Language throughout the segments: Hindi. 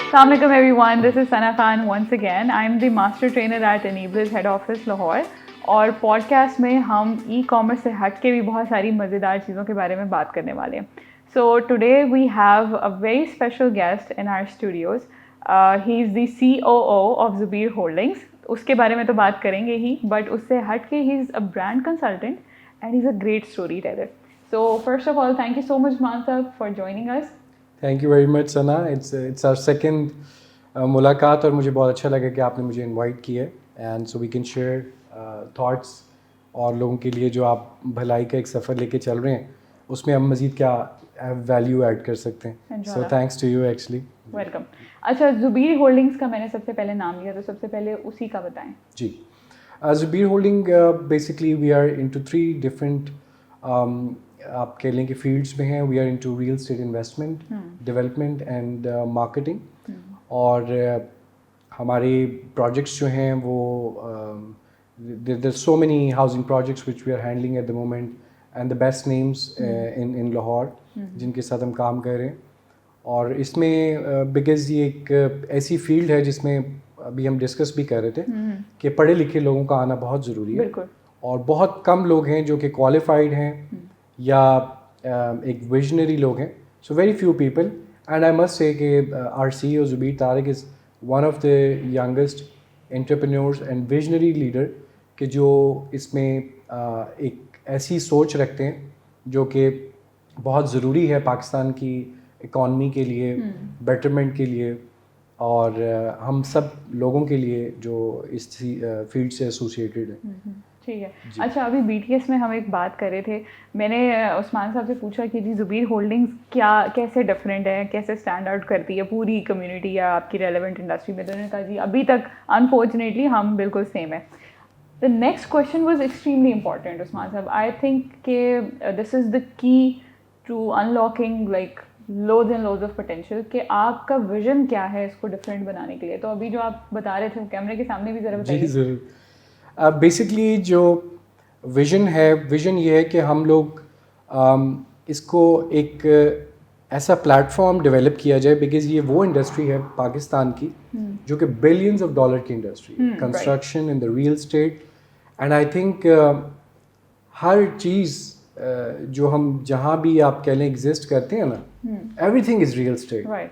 Assalamualaikum everyone, this is Sana Khan once again. I'm the master trainer at Enablers Head Office Lahore और पॉडकास्ट में हम ई-कॉमर्स से हट के भी बहुत सारी मज़ेदार चीज़ों के बारे में बात करने वाले हैं. So today we have a very special guest in our studios. He is the COO of Zubeer Holdings. उसके बारे में तो बात करेंगे ही, but उससे हट के he is a brand consultant and he's a great storyteller. So first of all, thank you so much Maan sir for joining us. Thank you very much Sana. It's our second मुलाकात और मुझे बहुत अच्छा लगा कि आपने मुझे इनवाइट किया and so we can share thoughts और लोगों के लिए जो आप भलाई का एक सफ़र लेके चल रहे हैं उसमें हम मज़ीद क्या वैल्यू ऐड कर सकते हैं. So thanks to you actually. Welcome. अच्छा, जुबीर होल्डिंग्स का मैंने सबसे पहले नाम लिया तो सबसे पहले उसी का बताएं. जी, Zubair holding basically we are into 3 different आप कह लें कि फील्ड्स में हैं. We are into real estate investment, development and marketing. और हमारे प्रोजेक्ट्स जो हैं वो there so many housing projects which we are handling at the moment and the best names in Lahore जिनके साथ हम काम कर रहे हैं. और इसमें बिकॉज ये एक ऐसी फील्ड है जिसमें अभी हम डिस्कस भी कर रहे थे कि पढ़े लिखे लोगों का आना बहुत ज़रूरी है. और बहुत कम लोग हैं जो कि क्वालिफाइड हैं या एक विजनरी लोग हैं. So very few people and I must say कि our CEO Zubair Tariq is one of the youngest entrepreneurs and visionary leader कि जो इसमें एक ऐसी सोच रखते हैं जो कि बहुत ज़रूरी है पाकिस्तान की इकॉनमी के लिए, बेटरमेंट के लिए और हम सब लोगों के लिए जो इस फील्ड से एसोसिएटेड है. ठीक है. अच्छा, अभी BTS में हम एक बात कर रहे थे. मैंने उस्मान साहब से पूछा कि जी जुबीर होल्डिंग्स कैसे डिफरेंट है, कैसे स्टैंड आउट करती है पूरी कम्युनिटी या आपकी रेलेवेंट इंडस्ट्री में. तो उन्होंने कहा जी अभी तक अनफॉर्चुनेटली हम बिल्कुल सेम है. The next question was extremely important Usman साहब. आई थिंक कि this is the key to unlocking like loads and loads of potential कि आपका विजन क्या है इसको डिफरेंट बनाने के लिए. तो अभी जो आप बता रहे थे कैमरे के सामने भी ज़रा बताइए. जी ज़रूर. बेसिकली जो विज़न है, विज़न ये है कि हम लोग इसको एक ऐसा प्लेटफॉर्म डेवलप किया जाए बिकॉज ये वो इंडस्ट्री है पाकिस्तान की जो कि बिलियंस ऑफ डॉलर की इंडस्ट्री है. Construction in the real estate and I think हर चीज़ जो हम जहाँ भी आप कह लें एग्जिस्ट करते हैं ना, एवरीथिंग इज़ रियल एस्टेट.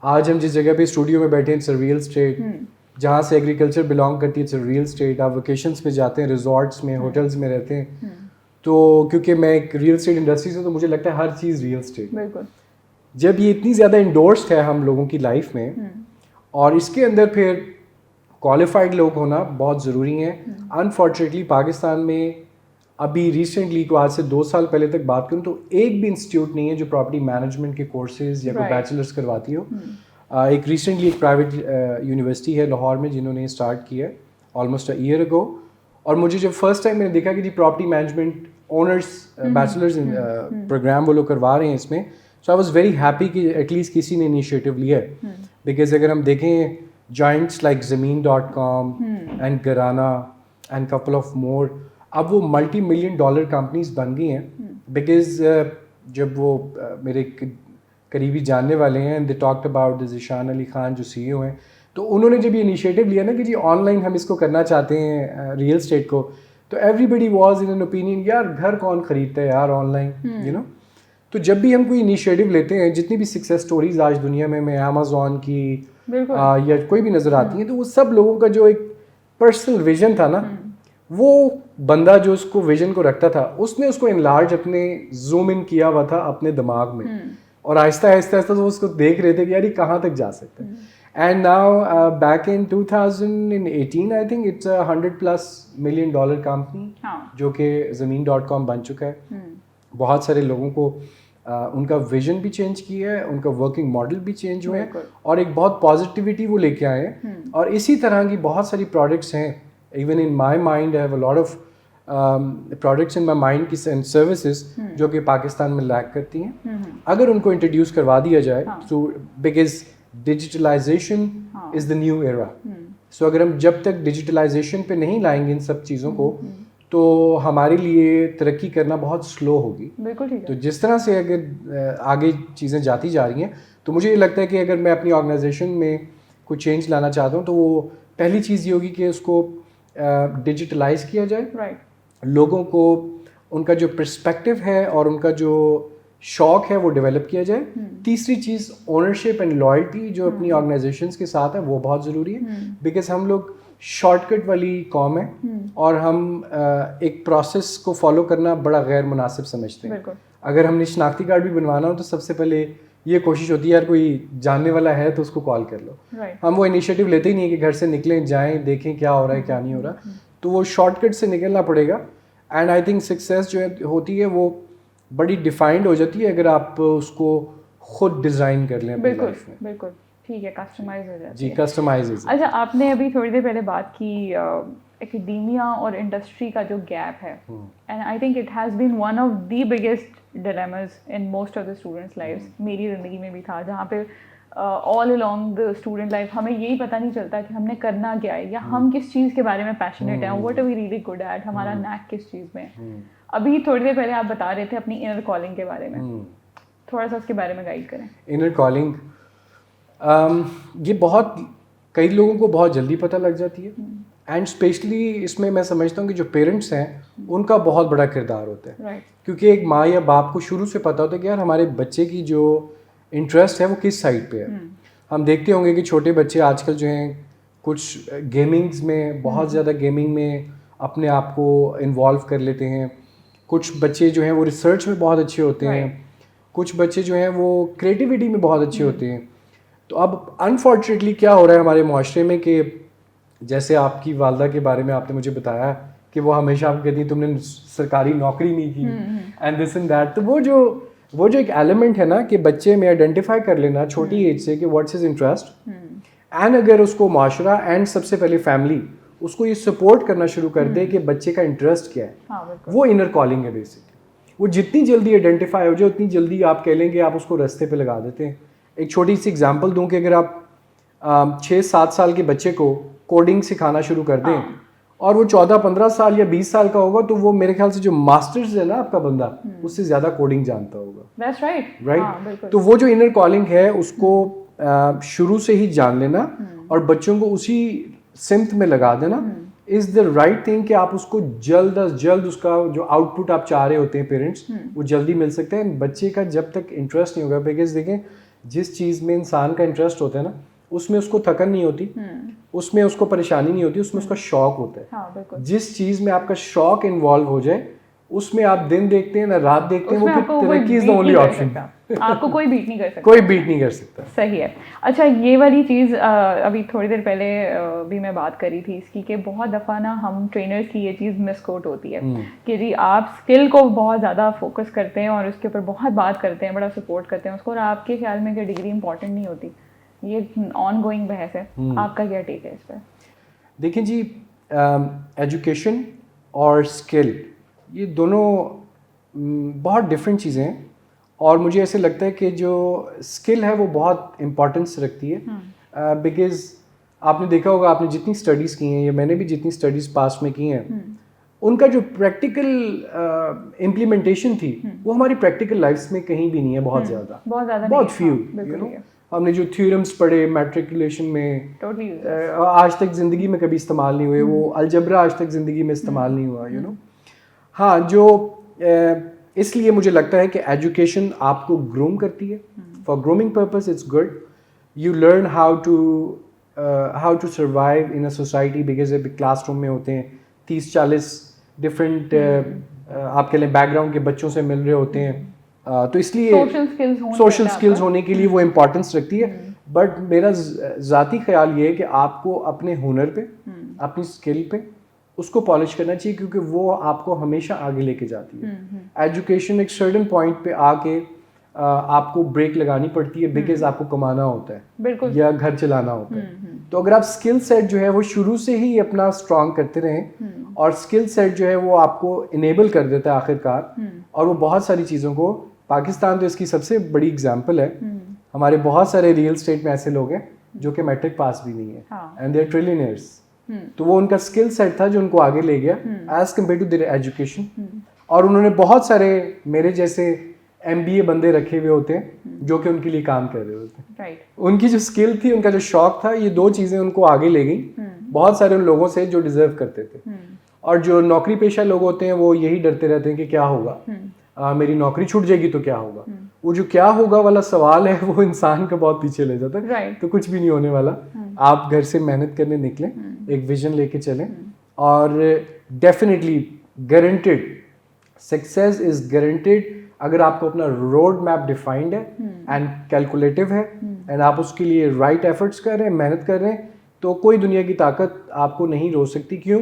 आज हम जिस जगह पे स्टूडियो में बैठे हैं इट्स रियल एस्टेट. जहाँ से एग्रीकल्चर बिलोंग करती है इट्स रियल स्टेट. आप वेकेशंस में जाते हैं, रिजॉर्ट्स में, होटल्स में रहते हैं. तो क्योंकि मैं एक रियल स्टेट इंडस्ट्री से तो मुझे लगता है हर चीज़ रियल स्टेट. बिल्कुल. जब ये इतनी ज़्यादा इंडोर्स्ड है हम लोगों की लाइफ में और इसके अंदर फिर क्वालिफाइड लोग होना बहुत ज़रूरी है. अनफॉर्चुनेटली पाकिस्तान में अभी रिसेंटली को आज से 2 साल पहले तक बात करूँ तो एक भी इंस्टीट्यूट नहीं है जो प्रॉपर्टी मैनेजमेंट के कोर्सेज या कोई बैचलर्स करवाती हो. एक रिसेंटली एक प्राइवेट यूनिवर्सिटी है लाहौर में जिन्होंने स्टार्ट किया है ऑलमोस्ट अ ईयर अगो. और मुझे जब फर्स्ट टाइम मैंने देखा कि जी property management honours bachelors programme वो लोग करवा रहे हैं इसमें, so I was very happy कि एटलीस्ट किसी ने इनिशिएटिव लिया है. बिकॉज अगर हम देखें जॉइंट्स लाइक ज़मीन.com एंड घराना एंड कपल ऑफ मोर अब वो $multi-million कंपनीज बन गई हैं. बिकॉज जब वो मेरे करीबी जानने वाले हैं they talked about Zeeshan Ali Khan जो CEO हैं, तो उन्होंने जब ये इनिशिएटिव लिया ना कि जी ऑनलाइन हम इसको करना चाहते हैं रियल एस्टेट को, तो everybody was in an opinion यार घर कौन खरीदता है यार ऑनलाइन, यू नो. तो जब भी हम कोई इनिशिएटिव लेते हैं, जितनी भी सक्सेस स्टोरीज आज दुनिया में अमेज़ॉन की या कोई भी नज़र आती हैं, तो वो सब लोगों का जो एक पर्सनल विजन था ना, वो बंदा जो उसको विजन को रखता था उसने उसको इनलार्ज अपने जूम इन किया हुआ था अपने दिमाग में. और आहिस्ता आहिस्ता तो उसको देख रहे थे कि यार ये कहाँ तक जा सकता है. And now back in 2018 I think it's $100+ million company जो कि ज़मीन.com बन चुका है. बहुत सारे लोगों को उनका विजन भी चेंज किया है, उनका वर्किंग मॉडल भी चेंज हुआ है और एक बहुत पॉजिटिविटी वो लेके आए हैं. और इसी तरह की बहुत सारी प्रोडक्ट्स हैं. Even in my mind I have a lot of products in my mind की एंड सर्विसेज जो कि पाकिस्तान में लैक करती हैं. अगर उनको इंट्रोड्यूस करवा दिया जाए तो because digitalisation is the new era. So अगर हम जब तक डिजिटलाइजेशन पे नहीं लाएंगे इन सब चीज़ों को तो हमारे लिए तरक्की करना बहुत स्लो होगी। बिल्कुल ठीक तो है। जिस तरह से अगर आगे चीज़ें जाती जा रही हैं, तो मुझे ये लगता है कि अगर मैं अपनी ऑर्गेनाइजेशन में कुछ चेंज लाना चाहता हूँ, तो वो पहली चीज़ ये होगी कि उसको डिजिटलाइज किया जाए, राइट, लोगों को उनका जो पर्सपेक्टिव है और उनका जो शौक है वो डेवलप किया जाए। तीसरी चीज़ ओनरशिप एंड लॉयल्टी जो अपनी ऑर्गेनाइजेशंस के साथ है वो बहुत ज़रूरी है, बिकॉज हम लोग शॉर्टकट वाली कॉम है और हम एक प्रोसेस को फॉलो करना बड़ा गैर मुनासिब समझते हैं। बिल्कुल। अगर हमने शनाख्ती कार्ड भी बनवाना हो तो सबसे पहले ये कोशिश होती है यार कोई जानने वाला है तो उसको कॉल कर लो। राइट, हम वो इनिशिएटिव लेते ही नहीं है कि घर से निकलें, जाएं, देखें क्या हो रहा है क्या नहीं हो रहा। तो वो शॉर्टकट से निकलना पड़ेगा। एंड आई थिंक सक्सेस जो होती है वो बड़ी डिफाइंड हो जाती है अगर आप उसको खुद डिज़ाइन कर लें अपनी बिल्कुल लाइफ में। बिल्कुल ठीक है, कस्टमाइज हो जाती जी, है। कस्टमाइज। अच्छा, आपने अभी थोड़ी देर पहले बात की एकेडेमिया और इंडस्ट्री का जो गैप है, and I think it has been one of the biggest dilemmas in most of the students lives. मेरी ज़िंदगी में भी था, जहाँ पे all along the student life हमें यही पता नहीं चलता कि हमने करना क्या है, या हम किस चीज़ के बारे में पैशनेट हैं, what are we really good at, हमारा नैक किस चीज़ में है। अभी थोड़ी देर पहले आप बता रहे थे अपनी इनर कॉलिंग के बारे में, थोड़ा सा उसके बारे में गाइड करें। इनर कॉलिंग ये बहुत कई लोगों को बहुत जल्दी पता लग जाती है, एंड स्पेशली इसमें मैं समझता हूँ कि जो पेरेंट्स हैं उनका बहुत बड़ा किरदार होता है। राइट, क्योंकि एक माँ या बाप को शुरू से पता होता है कि यार हमारे बच्चे की जो इंटरेस्ट है वो किस साइड पे है। हम देखते होंगे कि छोटे बच्चे आजकल जो हैं कुछ गेमिंग्स में बहुत ज़्यादा गेमिंग में अपने आप को इन्वॉल्व कर लेते हैं। कुछ बच्चे जो हैं वो रिसर्च में बहुत अच्छे होते हैं, कुछ बच्चे जो हैं वो क्रिएटिविटी में बहुत अच्छे होते हैं। तो अब अनफॉर्चुनेटली क्या हो रहा है हमारे माशरे में कि जैसे आपकी वालदा के बारे में आपने मुझे बताया कि वो हमेशा आपको कहती है तुमने सरकारी नौकरी नहीं की एंड दिस एंड दैट। तो वो जो एक एलिमेंट है ना कि बच्चे में आइडेंटिफाई कर लेना छोटी एज से कि व्हाट्स हिज इंटरेस्ट, एंड अगर उसको माशरा एंड सबसे पहले फैमिली उसको ये सपोर्ट करना शुरू कर दे कि बच्चे का इंटरेस्ट क्या है, वो इनर कॉलिंग है बेसिकली। वो जितनी जल्दी आइडेंटिफाई हो जाए उतनी जल्दी आप कह लेंगे आप उसको रास्ते पे लगा देते हैं। एक छोटी सी एग्जांपल दूं कि अगर आप 6-7 साल के बच्चे को कोडिंग सिखाना शुरू कर दें और वो 14-15 साल या 20 साल का होगा तो वो मेरे ख्याल से जो मास्टर्स है ना आपका बंदा उससे ज़्यादा कोडिंग जानता होगा। That's right. राइट। तो वो जो इनर कॉलिंग है उसको शुरू से ही जान लेना और बच्चों को उसी सिमत में लगा देना इज़ द राइट थिंग कि आप उसको जल्द अज जल्द उसका जो आउटपुट आप चाह रहे होते हैं पेरेंट्स वो जल्दी मिल सकते हैं। बच्चे का जब तक इंटरेस्ट नहीं होगा, बिकॉज देखें जिस चीज़ में इंसान का इंटरेस्ट होता है ना उसमें उसको थकन नहीं होती, उसमें उसको परेशानी नहीं होती, उसमें उसका शौक होता है। हाँ, जिस चीज़ में आपका शौक इन्वॉल्व हो जाए उसमें आप दिन देखते हैं ना रात देखते हैं, वो फिर तरक्की इज द ओनली ऑप्शन। आपको कोई बीट नहीं कर सकता। कोई बीट नहीं कर सकता। सही है। अच्छा, ये वाली चीज़ अभी थोड़ी देर पहले भी मैं बात करी थी इसकी कि बहुत दफ़ा ना हम ट्रेनर्स की ये चीज़ मिसकोट होती है कि जी आप स्किल को बहुत ज़्यादा फोकस करते हैं और उसके ऊपर बहुत बात करते हैं, बड़ा सपोर्ट करते हैं उसको, और आपके ख्याल में कि डिग्री इंपॉर्टेंट नहीं होती। ये ऑन गोइंग बहस है, आपका क्या टेक है इस पर? देखिए जी, एजुकेशन और स्किल ये दोनों बहुत डिफरेंट चीज़ें हैं और मुझे ऐसे लगता है कि जो स्किल है वो बहुत इम्पोर्टेंस रखती है। बिकॉज आपने देखा होगा, आपने जितनी स्टडीज़ की हैं या मैंने भी जितनी स्टडीज़ पास में की हैं उनका जो प्रैक्टिकल इम्प्लीमेंटेशन थी वो हमारी प्रैक्टिकल लाइफ्स में कहीं भी नहीं है, बहुत ज़्यादा, बहुत फ्यू। हमने जो थ्योरम्स पढ़े मैट्रिकुलेशन में आज तक ज़िंदगी में कभी इस्तेमाल नहीं हुए, वो अलजबरा आज तक ज़िंदगी में इस्तेमाल नहीं हुआ, यू नो। हाँ, जो इसलिए मुझे लगता है कि एजुकेशन आपको ग्रूम करती है। For grooming purpose it's good. You learn how to survive in a society, because अभी क्लासरूम में होते हैं 30-40 डिफरेंट आप कह लें बैकग्राउंड के बच्चों से मिल रहे होते हैं, तो इसलिए सोशल स्किल्स होने के लिए वो इम्पोर्टेंस रखती है। बट मेरा ज़ाती ख्याल ये है कि आपको अपने हुनर पे, अपनी स्किल पे उसको पॉलिश करना चाहिए, क्योंकि वो आपको हमेशा आगे लेके जाती है। एजुकेशन एक सर्टेन पॉइंट पे आके आपको ब्रेक लगानी पड़ती है, बिकॉज आपको कमाना होता है या घर चलाना होता है। तो अगर आप स्किल सेट जो है वो शुरू से ही अपना स्ट्रॉन्ग करते रहें और स्किल सेट जो है वो आपको इनेबल कर देता है आखिरकार, और वो बहुत सारी चीज़ों को, पाकिस्तान तो इसकी सबसे बड़ी एग्जाम्पल है। हमारे बहुत सारे रियल स्टेट में ऐसे लोग हैं जो कि मैट्रिक पास भी नहीं है एंड दे आर ट्रिलियनियर्स। तो वो उनका स्किल सेट था जो उनको आगे ले गया as compare to their education. और उन्होंने बहुत सारे मेरे जैसे MBA बंदे रखे हुए होते हैं जो कि उनके लिए काम कर रहे होते हैं। राइट। उनकी जो स्किल थी, उनका जो शौक था, ये दो चीज़ें उनको आगे ले गई बहुत सारे उन लोगों से जो डिजर्व करते थे। और जो नौकरी पेशा लोग होते हैं वो यही डरते रहते हैं कि क्या होगा, मेरी नौकरी छूट जाएगी तो क्या होगा। वो जो क्या होगा वाला सवाल है वो इंसान को बहुत पीछे ले जाता है। Right. तो कुछ भी नहीं होने वाला। आप घर से मेहनत करने निकलें, एक विजन लेके चलें, और definitely guaranteed success is guaranteed अगर आपको अपना रोड मैप डिफाइंड है एंड कैलकुलेटिव है एंड आप उसके लिए राइट एफर्ट्स कर रहे हैं, मेहनत कर रहे हैं, तो कोई दुनिया की ताकत आपको नहीं रोक सकती। क्यों?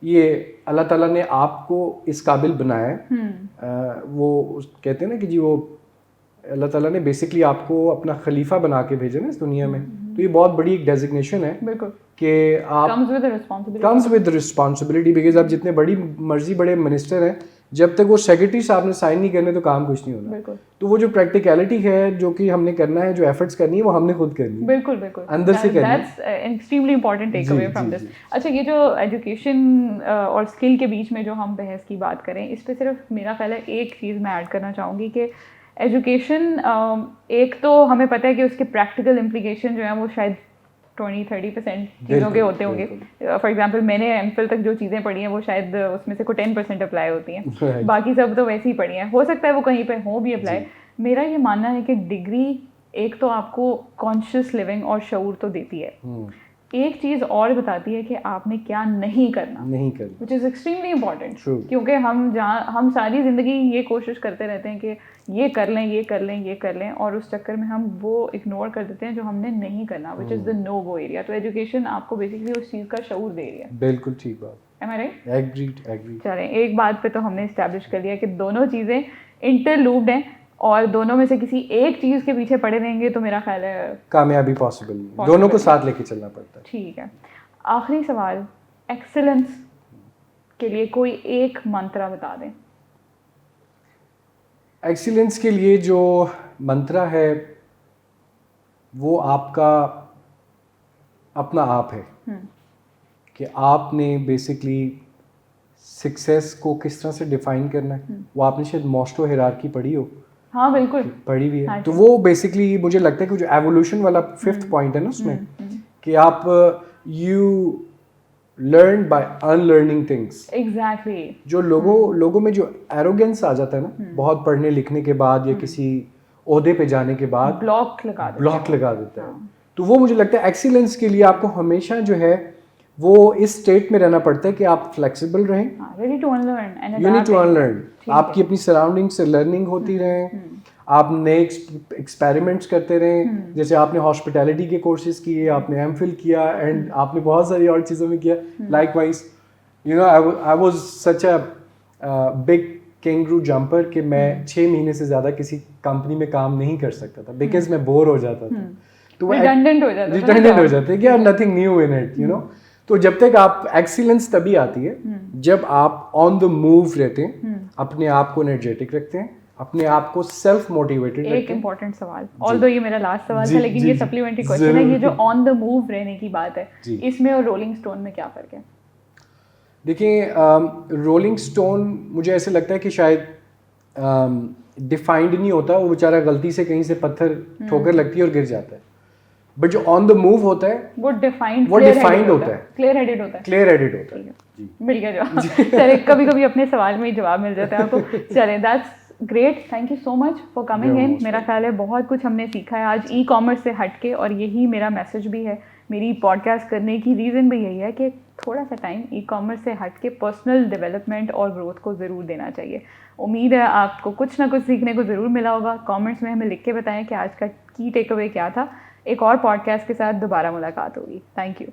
ये अल्लाह ताला ने आपको इस काबिल बनाया है। वो कहते हैं ना कि जी वो अल्लाह ताला ने बेसिकली आपको अपना खलीफा बना के भेजा ना इस दुनिया में। तो ये बहुत बड़ी एक डेजिग्नेशन है कि आप कम्स विद रिस्पॉन्सिबिलिटी, बिकॉज आप जितने बड़ी मर्जी बड़े मिनिस्टर हैं, जब तक वो सेक्रेटरी साहब ने साइन नहीं करने तो काम कुछ नहीं होना। तो वो जो प्रैक्टिकलिटी है जो कि हमने करना है, जो एफर्ट्स करनी है, वो हमने खुद करनी है। बिल्कुल बिल्कुल अंदर से करनी है। That's extremely important take away from this. अच्छा, ये जो एजुकेशन और स्किल के बीच में जो हम बहस की बात करें, इस पे सिर्फ मेरा ख्याल है एक चीज़ मैं ऐड करना चाहूँगी कि एजुकेशन एक तो हमें पता है कि उसके प्रैक्टिकल इम्प्लीकेशन जो है वो शायद 20-30% चीज़ों के होते होंगे। फॉर एग्जांपल मैंने एमफिल तक जो चीज़ें पढ़ी हैं वो शायद उसमें से कोई 10% अप्लाई होती हैं, बाकी सब तो वैसे ही पढ़ी हैं। हो सकता है वो कहीं पे हो भी अप्लाई। मेरा ये मानना है कि डिग्री एक तो आपको कॉन्शियस लिविंग और शऊर तो देती है, एक चीज़ और बताती है कि आपने क्या नहीं करना, विच इज़ एक्सट्रीमली इम्पॉर्टेंट। क्योंकि हम सारी ज़िंदगी ये कोशिश करते रहते हैं कि ये कर लें, ये कर लें, ये कर लें, और उस चक्कर में हम वो इग्नोर कर देते हैं जो हमने नहीं करना, which is the no go area. तो एजुकेशन आपको बेसिकली उस चीज़ का शऊर दे रही है। बिल्कुल ठीक बात। Am I right? एग्रीड। चलें, एक बात पे तो हमने इस्टेब्लिश कर लिया कि दोनों चीज़ें इंटरलूप्ड हैं और दोनों में से किसी एक चीज़ के पीछे पड़े रहेंगे तो मेरा ख्याल है कामयाबी पॉसिबल नहीं, दोनों को साथ लेके चलना पड़ता है। ठीक है, आखिरी सवाल, एक्सीलेंस के लिए कोई एक मंत्र बता दें। एक्सीलेंस के लिए जो मंत्र है वो आपका अपना आप है कि आपने बेसिकली सक्सेस को किस तरह से डिफाइन करना है। वो आपने शायद मॉस्लो हिरार्की पढ़ी हो। हाँ बिल्कुल पढ़ी भी है। हाँ, तो वो बेसिकली मुझे लगता है कि जो एवोल्यूशन वाला 5th पॉइंट है ना उसमें कि आप you learn by unlearning things. Exactly. जो लोगों में जो एरोगेंस आ जाता है ना बहुत पढ़ने लिखने के बाद या किसी ओहदे पे जाने के बाद ब्लॉक लगा देता है। तो वो मुझे लगता है एक्सीलेंस के लिए आपको हमेशा जो है वो इस स्टेट में रहना पड़ता है कि आप फ्लेक्सिबल रहें, ready to unlearn, you need to unlearn. आपकी अपनी सराउंडिंग से लर्निंग होती रहे, आप नए एक्सपेरिमेंट्स करते रहें। जैसे आपने हॉस्पिटैलिटी के कोर्सेज किए, आपने एमफिल किया एंड आपने बहुत सारी और चीज़ों में किया। Likewise you know I was such a big kangaroo jumper कि मैं 6 महीने से ज़्यादा किसी कंपनी में काम नहीं कर सकता था बिकॉज मैं बोर हो जाता था। तो रिडंडेंट हो जाता है कि nothing new in it, you know. तो जब तक आप एक्सीलेंस तभी आती है जब आप ऑन द मूव रहते हैं, अपने आप को एनर्जेटिक रखते हैं, अपने आप को सेल्फ मोटिवेटेड रखते हैं। एक इम्पोर्टेंट सवाल, ऑल्दो ये मेरा लास्ट सवाल था लेकिन ये सप्लीमेंट्री क्वेश्चन है, ये जो ऑन द मूव रहने की बात है, इसमें और रोलिंग स्टोन में क्या फर्क है? देखिए, रोलिंग स्टोन मुझे ऐसे लगता है कि शायद डिफाइंड नहीं होता, वो बेचारा गलती से कहीं से पत्थर ठोकर लगती है और गिर जाता है। बट जो ऑन द मूव होता है वो डिफाइंड होता है, क्लियर हेडेड होता है। मिल गया जवाब। चले, कभी कभी अपने सवाल में ही जवाब मिल जाता है आपको। चले, that's great, thank you so much for coming in. मेरा ख्याल है बहुत कुछ हमने सीखा है आज ई कॉमर्स से हट के, और यही मेरा मैसेज भी है। मेरी पॉडकास्ट करने की रीज़न भी यही है कि थोड़ा सा टाइम ई कॉमर्स से हट के पर्सनल डेवलपमेंट और ग्रोथ को ज़रूर देना चाहिए। उम्मीद है आपको कुछ ना कुछ सीखने को ज़रूर मिला होगा। कमेंट्स में हमें लिख के बताएं कि आज का की टेक अवे क्या था। एक और पॉडकास्ट के साथ दोबारा मुलाकात होगी। Thank you.